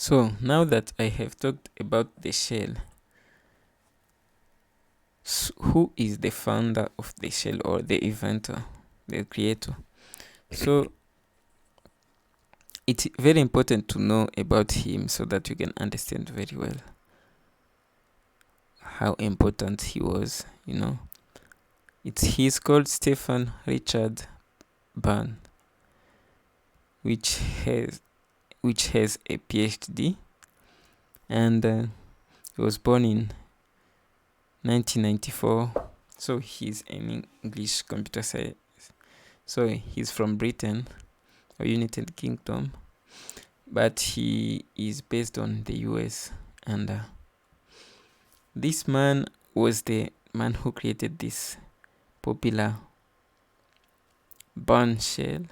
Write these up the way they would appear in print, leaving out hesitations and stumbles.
So now that I have talked about the shell, who is the founder of the shell, or the inventor, the creator? So it's very important to know about him so that you can understand very well how important he was. He's called Stephen Richard Bourne, which has a PhD, and he was born in 1994. So he's an English computer science. So he's from Britain or United Kingdom, but he is based on the US. And this man was the man who created this popular Bourne shell,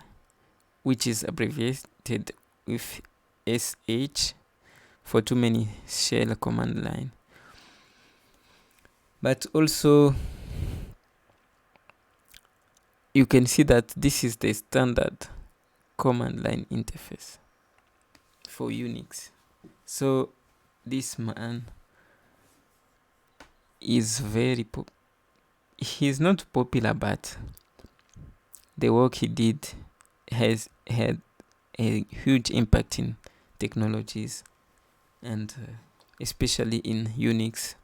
which is abbreviated with SH for too many shell command line. But also, you can see that this is the standard command line interface for Unix. So this man is he's not popular, but the work he did has had a huge impact in technologies, and especially in Unix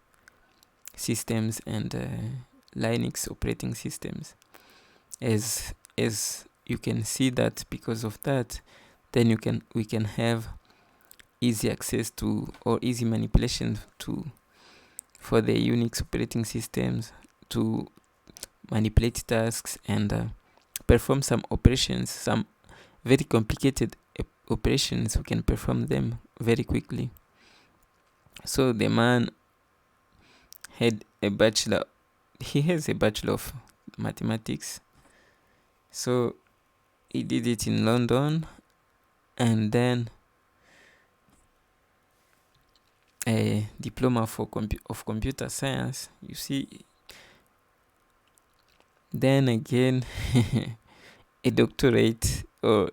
systems and Linux operating systems. As you can see that because of that, then we can have easy access to, or easy manipulation for the Unix operating systems to manipulate tasks and perform some operations, some very complicated operations. We can perform them very quickly. So the man had a bachelor. He has a bachelor of mathematics. So he did it in London, and then a diploma of computer science. You see, then again a doctorate, or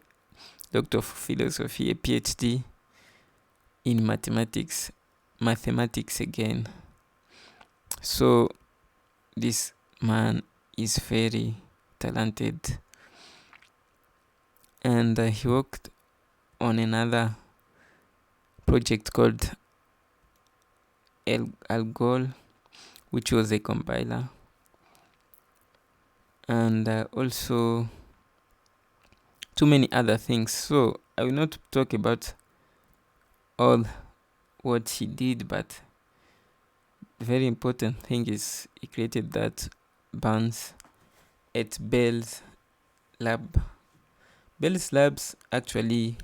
doctor of philosophy, a PhD in mathematics again. So this man is very talented, and he worked on another project called Algol, which was a compiler, and also too many other things. So I will not talk about all what he did, but the very important thing is he created that Bourne's at Bell's lab. Bell's labs actually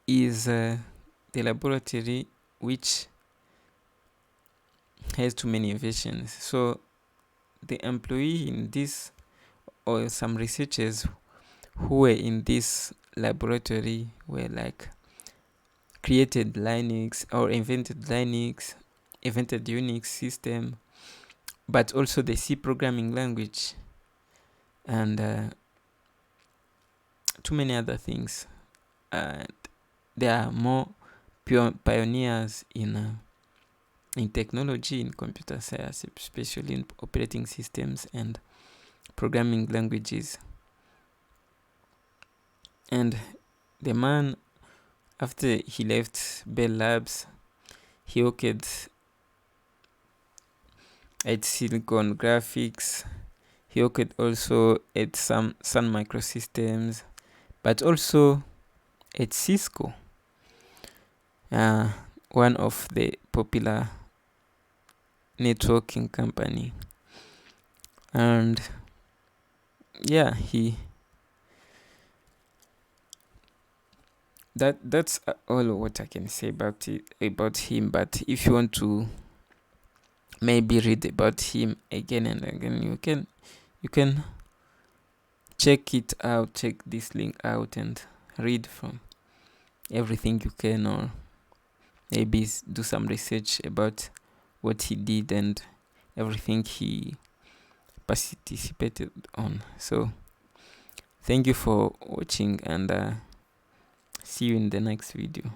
is the laboratory which has too many inventions. So the employee in this, or some researchers who were in this laboratory, were like created Linux, or invented Unix system, but also the C programming language, and too many other things. There are more pioneers in technology, in computer science, especially in operating systems and programming languages. And the man, after he left Bell Labs, he worked at Silicon Graphics. He worked also at some Sun Microsystems, but also at Cisco, one of the popular networking company. And yeah, that's all what I can say about him. But if you want to maybe read about him again and again, you can check it out, check this link out, and read from everything you can, or maybe do some research about what he did and everything he participated on. So thank you for watching, and see you in the next video.